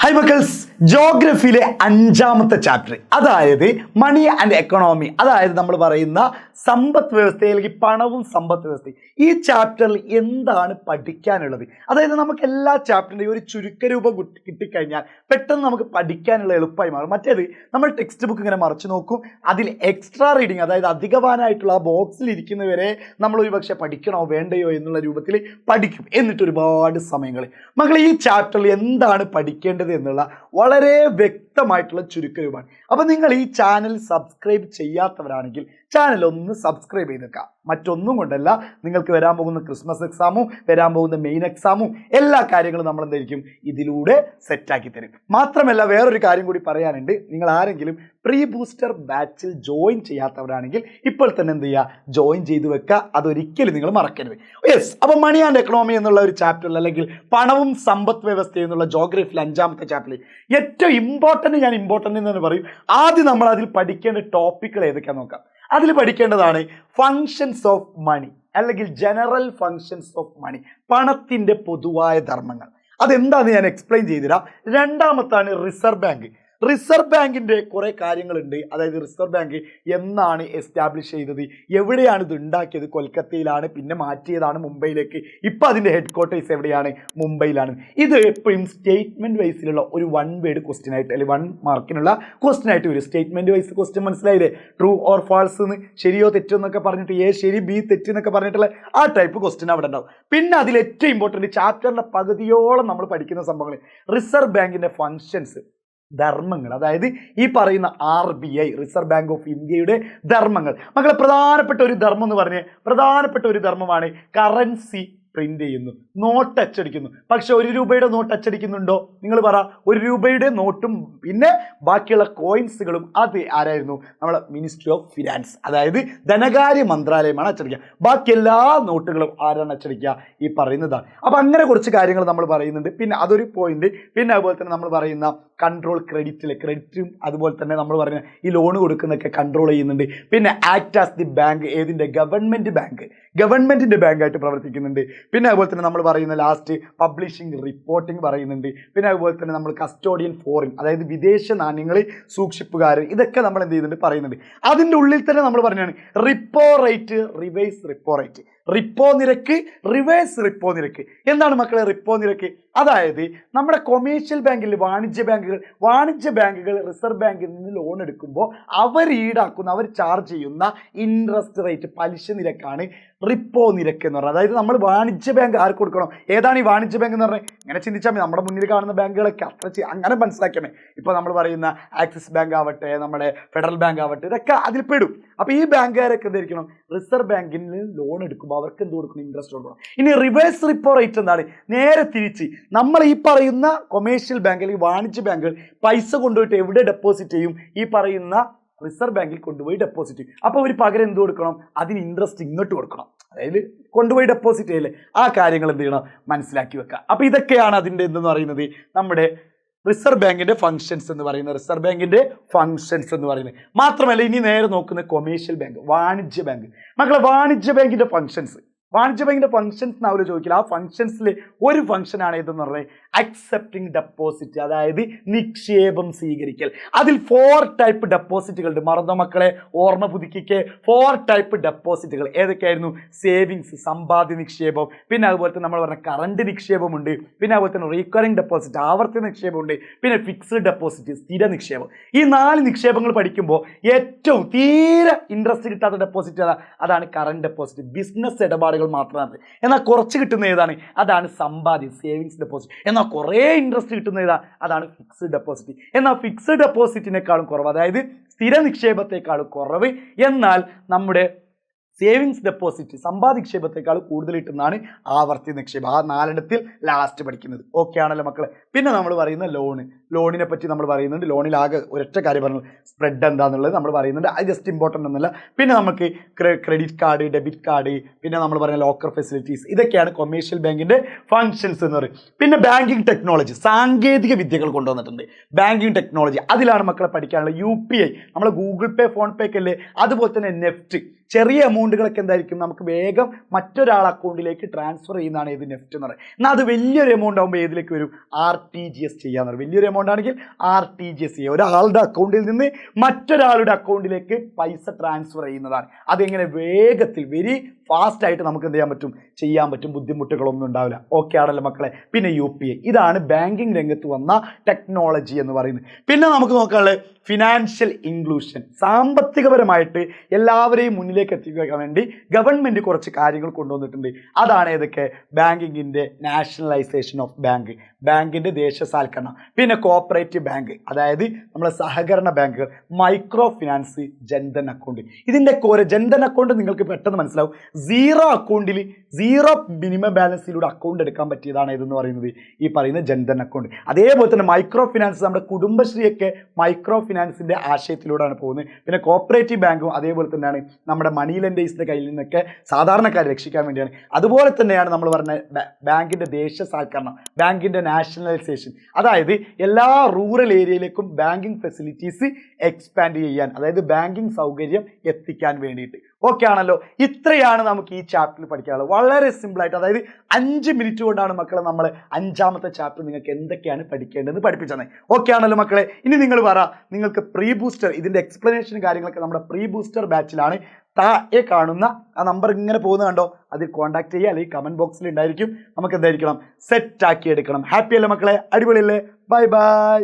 High മക്കൾസ്, ജോഗ്രഫിയിലെ 5ാമത്തെ chapter, അതായത് money and economy, അതായത് നമ്മൾ പറയുന്ന സമ്പദ് വ്യവസ്ഥ അല്ലെങ്കിൽ പണവും സമ്പദ് വ്യവസ്ഥയും. ഈ ചാപ്റ്ററിൽ എന്താണ് പഠിക്കാനുള്ളത്? അതായത് നമുക്ക് എല്ലാ ചാപ്റ്ററിൻ്റെയും ഒരു ചുരുക്കരൂപം കിട്ടിക്കഴിഞ്ഞാൽ പെട്ടെന്ന് നമുക്ക് പഠിക്കാനുള്ള എളുപ്പമായി മാറും. മറ്റേത് നമ്മൾ ടെക്സ്റ്റ് ബുക്ക് ഇങ്ങനെ മറിച്ച് നോക്കും, അതിൽ എക്സ്ട്രാ റീഡിങ്, അതായത് അധികവാനായിട്ടുള്ള ആ ബോക്സിൽ ഇരിക്കുന്നവരെ നമ്മൾ ഒരു പക്ഷേ പഠിക്കണോ വേണ്ടയോ എന്നുള്ള രൂപത്തിൽ പഠിക്കും, എന്നിട്ട് ഒരുപാട് സമയങ്ങൾ. മക്കൾ, ഈ ചാപ്റ്ററിൽ എന്താണ് പഠിക്കേണ്ടത് എന്നുള്ള വളരെ വ്യക്തമായിട്ടുള്ള ചുരുക്കരൂപമാണ്. അപ്പോൾ നിങ്ങൾ ഈ ചാനൽ സബ്സ്ക്രൈബ് ചെയ്യാത്തവരാണെങ്കിൽ ചാനൽ ഒന്ന് സബ്സ്ക്രൈബ് ചെയ്തേക്കാം. മറ്റൊന്നും കൊണ്ടല്ല, നിങ്ങൾക്ക് വരാൻ പോകുന്ന ക്രിസ്മസ് എക്സാമും വരാൻ പോകുന്ന മെയിൻ എക്സാമും എല്ലാ കാര്യങ്ങളും നമ്മൾ എന്തായിരിക്കും ഇതിലൂടെ സെറ്റാക്കി തരും. മാത്രമല്ല വേറൊരു കാര്യം കൂടി പറയാനുണ്ട്. നിങ്ങൾ ആരെങ്കിലും പ്രീ ബൂസ്റ്റർ ബാച്ചിൽ ജോയിൻ ചെയ്യാത്തവരാണെങ്കിൽ ഇപ്പോൾ തന്നെ എന്ത് ചെയ്യുക, ജോയിൻ ചെയ്ത് വെക്കുക. അതൊരിക്കലും നിങ്ങൾ മറക്കരുത്. യെസ്, അപ്പോൾ മണി ആൻഡ് എക്കണോമി എന്നുള്ള ഒരു ചാപ്റ്ററിൽ, അല്ലെങ്കിൽ പണവും സമ്പദ് വ്യവസ്ഥയും എന്നുള്ള ജോഗ്രഫിയിൽ 5ാമത്തെ ചാപ്റ്ററിൽ ഏറ്റവും ഇമ്പോർട്ടൻ്റ് എന്ന് പറയും. ആദ്യം നമ്മൾ അതിൽ പഠിക്കേണ്ട ടോപ്പിക്കുകൾ ഏതൊക്കെയാണെന്ന് നോക്കാം. അതിൽ പഠിക്കേണ്ടതാണ് ഫങ്ഷൻസ് ഓഫ് മണി, അല്ലെങ്കിൽ ജനറൽ ഫങ്ഷൻസ് ഓഫ് മണി, പണത്തിൻ്റെ പൊതുവായ ധർമ്മങ്ങൾ. അതെന്താണെന്ന് ഞാൻ എക്സ്പ്ലെയിൻ ചെയ്തുതരാം. രണ്ടാമത്താണ് റിസർവ് ബാങ്ക്. റിസർവ് ബാങ്കിൻ്റെ കുറേ കാര്യങ്ങളുണ്ട്. അതായത് റിസർവ് ബാങ്ക് എന്നാണ് എസ്റ്റാബ്ലിഷ് ചെയ്തത്, എവിടെയാണ് ഇത് ഉണ്ടാക്കിയത്? കൊൽക്കത്തയിലാണ്, പിന്നെ മാറ്റിയതാണ് മുംബൈയിലേക്ക്. ഇപ്പം അതിൻ്റെ ഹെഡ് ക്വാർട്ടേഴ്സ് എവിടെയാണ്? മുംബൈയിലാണ്. ഇത് എപ്പോഴും സ്റ്റേറ്റ്മെൻറ്റ് വൈസിലുള്ള ഒരു 1 വേർഡ് ക്വസ്റ്റ്യൻ ആയിട്ട്, അല്ലെങ്കിൽ 1 മാർക്കിനുള്ള ക്വസ്റ്റ്യൻ ആയിട്ട് വരും. സ്റ്റേറ്റ്മെൻറ്റ് വൈസ് ക്വസ്റ്റ്യൻ മനസ്സിലായില്ലേ? ട്രൂ ഓർ ഫാൾസ് എന്ന്, ശരിയോ തെറ്റോ എന്നൊക്കെ പറഞ്ഞിട്ട്, എ ശരി ബി തെറ്റ് എന്നൊക്കെ പറഞ്ഞിട്ടുള്ള ആ ടൈപ്പ് ക്വസ്റ്റ്യൻ അവിടെ ഉണ്ടാവും. പിന്നെ അതിൽ ഏറ്റവും ഇമ്പോർട്ടൻറ്റ്, ചാപ്റ്ററിൻ്റെ പകുതിയോളം നമ്മൾ പഠിക്കുന്ന സംഭവങ്ങൾ റിസർവ് ബാങ്കിൻ്റെ ഫങ്ഷൻസ്, ധർമ്മങ്ങൾ. അതായത് ഈ പറയുന്ന RBI, റിസർവ് ബാങ്ക് ഓഫ് ഇന്ത്യയുടെ ധർമ്മങ്ങൾ. മക്കളെ, പ്രധാനപ്പെട്ട ഒരു ധർമ്മം എന്ന് പറഞ്ഞ് പ്രധാനപ്പെട്ട ഒരു ധർമ്മമാണ് കറൻസി പ്രിന്റ് ചെയ്യുന്നു, നോട്ട് അച്ചടിക്കുന്നു. പക്ഷെ 1 രൂപയുടെ നോട്ട് അച്ചടിക്കുന്നുണ്ടോ? നിങ്ങൾ പറ. 1 രൂപയുടെ നോട്ടും പിന്നെ ബാക്കിയുള്ള കോയിൻസുകളും അത് ആരായിരുന്നു? നമ്മളെ മിനിസ്ട്രി ഓഫ് ഫിനാൻസ്, അതായത് ധനകാര്യ മന്ത്രാലയമാണ് അച്ചടിക്കുക. ബാക്കി എല്ലാ നോട്ടുകളും ആരാണ് അച്ചടിക്കുക? ഈ പറയുന്നതാണ്. അപ്പം അങ്ങനെ കുറച്ച് കാര്യങ്ങൾ നമ്മൾ പറയുന്നുണ്ട്. പിന്നെ അതൊരു പോയിന്റ്. പിന്നെ അതുപോലെ തന്നെ നമ്മൾ പറയുന്ന കൺട്രോൾ ക്രെഡിറ്റും അതുപോലെ തന്നെ നമ്മൾ പറയുന്ന ഈ ലോൺ കൊടുക്കുന്നതൊക്കെ കൺട്രോൾ ചെയ്യുന്നുണ്ട്. പിന്നെ ആക്ട് ആസ് ദി ബാങ്ക്, ഏതിൻ്റെ? ഗവൺമെൻറ്റിൻ്റെ ബാങ്കായിട്ട് പ്രവർത്തിക്കുന്നുണ്ട്. പിന്നെ അതുപോലെ തന്നെ നമ്മൾ പറയുന്ന ലാസ്റ്റ് പബ്ലിഷിംഗ് റിപ്പോർട്ടിംഗ് പറയുന്നുണ്ട്. പിന്നെ അതുപോലെ തന്നെ നമ്മൾ കസ്റ്റോഡിയൻ ഫോറിൻ, അതായത് വിദേശ നാണ്യങ്ങൾ സൂക്ഷിപ്പുകാരൻ, ഇതൊക്കെ നമ്മൾ എന്ത് ചെയ്യുന്നുണ്ട്? പറയുന്നുണ്ട്. അതിൻ്റെ ഉള്ളിൽ തന്നെ നമ്മൾ പറഞ്ഞാണ് repo rate, reverse repo rate, repo നിരക്ക്, റിവേഴ്സ് റിപ്പോ നിരക്ക്. എന്താണ് മക്കളെ റിപ്പോ നിരക്ക്? അതായത് നമ്മുടെ കൊമേഴ്ഷ്യൽ ബാങ്കിൽ, വാണിജ്യ ബാങ്കുകൾ റിസർവ് ബാങ്കിൽ നിന്ന് ലോൺ എടുക്കുമ്പോൾ അവർ ഈടാക്കുന്ന, അവർ ചാർജ് ചെയ്യുന്ന ഇൻട്രസ്റ്റ് റേറ്റ്, പലിശ നിരക്കാണ് റിപ്പോ നിരക്ക് എന്ന് പറഞ്ഞാൽ. അതായത് നമ്മൾ വാണിജ്യ ബാങ്ക് ആർക്ക് കൊടുക്കണം? ഏതാണ് ഈ വാണിജ്യ ബാങ്ക് എന്ന് പറഞ്ഞാൽ? ഇങ്ങനെ ചിന്തിച്ചാൽ മതി. നമ്മുടെ മുന്നിൽ കാണുന്ന ബാങ്കുകളൊക്കെ അങ്ങനെ മനസ്സിലാക്കിയാൽ മതി. ഇപ്പോൾ നമ്മൾ പറയുന്ന ആക്സിസ് ബാങ്ക് ആവട്ടെ, നമ്മുടെ ഫെഡറൽ ബാങ്ക് ആവട്ടെ, ഇതൊക്കെ അതിൽ പെടും. അപ്പോൾ ഈ ബാങ്കുകാരൊക്കെ എന്തായിരിക്കണം? റിസർവ് ബാങ്കിൽ നിന്ന് ലോൺ എടുക്കുമ്പോൾ അവർക്ക് എന്ത് കൊടുക്കണം? ഇൻട്രസ്റ്റ് കൊടുക്കണം. ഇനി റിവേഴ്സ് റിപ്പോ റേറ്റ് എന്താണ്? നേരെ തിരിച്ച് നമ്മൾ ഈ പറയുന്ന കൊമേഴ്ഷ്യൽ ബാങ്ക് അല്ലെങ്കിൽ വാണിജ്യ ബാങ്കുകൾ പൈസ കൊണ്ടുപോയിട്ട് എവിടെ ഡെപ്പോസിറ്റ് ചെയ്യും? ഈ പറയുന്ന റിസർവ് ബാങ്കിൽ കൊണ്ടുപോയി ഡെപ്പോസിറ്റ് ചെയ്യും. അപ്പോൾ ഒരു പകരം എന്ത് കൊടുക്കണം? അതിന് ഇൻട്രസ്റ്റ് ഇങ്ങോട്ട് കൊടുക്കണം. അതായത് കൊണ്ടുപോയി ഡെപ്പോസിറ്റ് ചെയ്യല്ലേ, ആ കാര്യങ്ങൾ എന്ത് ചെയ്യണം? മനസ്സിലാക്കി വെക്കുക. അപ്പോൾ ഇതൊക്കെയാണ് അതിൻ്റെ എന്തെന്ന് പറയുന്നത്, നമ്മുടെ റിസർവ് ബാങ്കിൻ്റെ ഫങ്ഷൻസ് എന്ന് പറയുന്നത്. മാത്രമല്ല ഇനി നേരെ നോക്കുന്ന കൊമേഴ്ഷ്യൽ ബാങ്ക്, വാണിജ്യ ബാങ്ക്. മക്കളെ, വാണിജ്യ ബാങ്കിൻ്റെ ഫങ്ഷൻസ് അവർ ചോദിക്കില്ല. ആ ഫങ്ഷൻസിൽ ഒരു ഫങ്ഷനാണ് ഇതെന്ന് പറഞ്ഞാൽ അക്സെപ്റ്റിംഗ് ഡെപ്പോസിറ്റ്, അതായത് നിക്ഷേപം സ്വീകരിക്കൽ. അതിൽ 4 ടൈപ്പ് ഡെപ്പോസിറ്റുകളുണ്ട്. മറന്നോ മക്കളെ? ഓർമ്മ പുതുക്കിക്ക്. 4 ടൈപ്പ് ഡെപ്പോസിറ്റുകൾ ഏതൊക്കെയായിരുന്നു? സേവിങ്സ്, സമ്പാദ്യ നിക്ഷേപം, പിന്നെ അതുപോലെ തന്നെ നമ്മൾ പറഞ്ഞ കറണ്ട് നിക്ഷേപമുണ്ട്, പിന്നെ അതുപോലെ തന്നെ റീകറിംഗ് ഡെപ്പോസിറ്റ്, ആവർത്തി നിക്ഷേപമുണ്ട്, പിന്നെ ഫിക്സ്ഡ് ഡെപ്പോസിറ്റ്, സ്ഥിര നിക്ഷേപം. ഈ 4 നിക്ഷേപങ്ങൾ പഠിക്കുമ്പോൾ ഏറ്റവും തീരെ ഇൻട്രസ്റ്റ് കിട്ടാത്ത ഡെപ്പോസിറ്റ് അതാണ് കറണ്ട് ഡെപ്പോസിറ്റ്. ബിസിനസ് ഇടപാടുകൾ മാത്രമാണ്. എന്നാൽ കുറച്ച് കിട്ടുന്ന ഏതാണ്? അതാണ് സമ്പാദ്യം, സേവിങ്സ് ഡെപ്പോസിറ്റ്. എന്നാൽ കുറേ ഇൻട്രസ്റ്റ് കിട്ടുന്ന അതാണ് ഫിക്സ്ഡ് ഡെപ്പോസിറ്റ്. എന്നാൽ ഫിക്സ്ഡ് ഡെപ്പോസിറ്റിനേക്കാളും കുറവ്, അതായത് സ്ഥിര നിക്ഷേപത്തെക്കാളും കുറവ്, എന്നാൽ നമ്മുടെ സേവിങ്സ് ഡെപ്പോസിറ്റ്, സമ്പാദ്യ നിക്ഷേപത്തെക്കാൾ കൂടുതൽ കിട്ടുന്നതാണ് ആവർത്തി നിക്ഷേപം. ആ 4 ലാസ്റ്റ് പഠിക്കുന്നത്. ഓക്കെ ആണല്ലോ മക്കളെ? പിന്നെ നമ്മൾ പറയുന്ന ലോണിനെ പറ്റി നമ്മൾ പറയുന്നുണ്ട്. ലോണിലാകെ ഒരൊറ്റ കാര്യം പറഞ്ഞു, സ്പ്രെഡ് എന്താണെന്നുള്ളത് നമ്മൾ പറയുന്നുണ്ട്. അത് ജസ്റ്റ് ഇമ്പോർട്ടൻ്റ് ഒന്നുമല്ല. പിന്നെ നമുക്ക് ക്രെഡിറ്റ് കാർഡ്, ഡെബിറ്റ് കാർഡ്, പിന്നെ നമ്മൾ പറയുന്ന ലോക്കർ ഫെസിലിറ്റീസ്, ഇതൊക്കെയാണ് കൊമേഴ്ഷ്യൽ ബാങ്കിൻ്റെ ഫങ്ഷൻസ് എന്ന് പറയും. പിന്നെ ബാങ്കിങ് ടെക്നോളജി, സാങ്കേതിക വിദ്യകൾ കൊണ്ടുവന്നിട്ടുണ്ട്. ബാങ്കിങ് ടെക്നോളജി അതിലാണ് മക്കളെ പഠിക്കാനുള്ള UPI, നമ്മൾ ഗൂഗിൾ പേ, ഫോൺ പേ ഒക്കെ അല്ലേ, അതുപോലെ തന്നെ നെഫ്റ്റ്, ചെറിയ എമൗണ്ടുകളൊക്കെ എന്തായിരിക്കും നമുക്ക് വേഗം മറ്റൊരാൾ അക്കൗണ്ടിലേക്ക് ട്രാൻസ്ഫർ ചെയ്യുന്നതാണ് ഏത് നെഫ്റ്റ് എന്ന് പറയുന്നത്. എന്നാൽ അത് വലിയൊരു എമൗണ്ട് ആകുമ്പോൾ ഏതിലേക്ക് വരും? RTGS ചെയ്യാന്ന് പറയും. വലിയൊരു എമൗണ്ട് ആണെങ്കിൽ RTGS ചെയ്യുക, ഒരാളുടെ അക്കൗണ്ടിൽ നിന്ന് മറ്റൊരാളുടെ അക്കൗണ്ടിലേക്ക് പൈസ ട്രാൻസ്ഫർ ചെയ്യുന്നതാണ്. അതെങ്ങനെ വേഗത്തിൽ വെരി ഫാസ്റ്റ് ആയിട്ട് നമുക്ക് എന്ത് ചെയ്യാൻ പറ്റും, ബുദ്ധിമുട്ടുകളൊന്നും ഉണ്ടാവില്ല. ഓക്കെ ആണല്ലോ മക്കളെ. പിന്നെ UPI, ഇതാണ് ബാങ്കിങ് രംഗത്ത് വന്ന ടെക്നോളജി എന്ന് പറയുന്നത്. പിന്നെ നമുക്ക് നോക്കാനുള്ളത് ഫിനാൻഷ്യൽ ഇൻക്ലൂഷൻ. സാമ്പത്തികപരമായിട്ട് എല്ലാവരെയും മുന്നിലേക്ക് എത്തിക്കാൻ വേണ്ടി ഗവൺമെന്റ് കുറച്ച് കാര്യങ്ങൾ കൊണ്ടുവന്നിട്ടുണ്ട്. അതാണ് ഏതൊക്കെ? ബാങ്കിങ്ങിന്റെ നാഷണലൈസേഷൻ ഓഫ് ബാങ്ക്, ബാങ്കിന്റെ ദേശസാൽക്കരണം, പിന്നെ കോപ്പറേറ്റീവ് ബാങ്ക്, അതായത് നമ്മളെ സഹകരണ ബാങ്കുകൾ, മൈക്രോ ഫിനാൻസ്, ജൻധൻ അക്കൗണ്ട്. ഇതിന്റെ ജൻധൻ അക്കൗണ്ട് നിങ്ങൾക്ക് പെട്ടെന്ന് മനസ്സിലാവും. സീറോ അക്കൗണ്ടിൽ സീറോ മിനിമം ബാലൻസിലൂടെ അക്കൗണ്ട് എടുക്കാൻ പറ്റിയതാണ് ഇതെന്ന് പറയുന്നത് ഈ പറയുന്ന ജൻധൻ അക്കൗണ്ട്. അതേപോലെ തന്നെ മൈക്രോ ഫിനാൻസ്, നമ്മുടെ കുടുംബശ്രീയൊക്കെ മൈക്രോ ഫിനാൻസിന്റെ ആശയത്തിലൂടെയാണ് പോകുന്നത്. പിന്നെ കോപ്പറേറ്റീവ് ബാങ്കും അതേപോലെ തന്നെയാണ് നമ്മുടെ മണി ലെൻഡേഴ്സിന്റെ കയ്യിൽ നിന്നൊക്കെ സാധാരണക്കാരെ രക്ഷിക്കാൻ വേണ്ടിയാണ്. അതുപോലെ തന്നെയാണ് നമ്മൾ പറഞ്ഞ ബാങ്കിന്റെ ദേശസാൽക്കരണം, ബാങ്കിന്റെ നാഷണലൈസേഷൻ, അതായത് എല്ലാ റൂറൽ ഏരിയയിലേക്കും ബാങ്കിങ് ഫെസിലിറ്റീസ് എക്സ്പാൻഡ് ചെയ്യാൻ, അതായത് ബാങ്കിങ് സൗകര്യം എത്തിക്കാൻ വേണ്ടിയിട്ട്. ഓക്കെ ആണല്ലോ. ഇത്രയാണ് നമുക്ക് ഈ ചാപ്റ്ററിൽ പഠിക്കാനുള്ളത്. വളരെ സിമ്പിളായിട്ട്, അതായത് 5 മിനിറ്റ് കൊണ്ടാണ് മക്കളെ നമ്മൾ 5ാമത്തെ ചാപ്റ്റർ നിങ്ങൾക്ക് എന്തൊക്കെയാണ് പഠിക്കേണ്ടതെന്ന് പഠിപ്പിച്ചത്. ഓക്കെ ആണല്ലോ മക്കളെ. ഇനി നിങ്ങൾ പറ, നിങ്ങൾക്ക് പ്രീ ബൂസ്റ്റർ, ഇതിന്റെ എക്സ്പ്ലനേഷൻ കാര്യങ്ങളൊക്കെ നമ്മുടെ പ്രീ ബൂസ്റ്റർ ബാച്ചിലാണ്. താഴെ കാണുന്ന ആ നമ്പർ ഇങ്ങനെ പോകുന്നത് കണ്ടോ, അതിൽ കോൺടാക്ട് ചെയ്യുക, അല്ലെങ്കിൽ കമന്റ് ബോക്സിൽ ഉണ്ടായിരിക്കും. നമുക്ക് എന്തായിരിക്കണം, സെറ്റ് ആക്കി എടുക്കണം. ഹാപ്പി അല്ലേ മക്കളെ? അടിപൊളിയല്ലേ? Bye bye.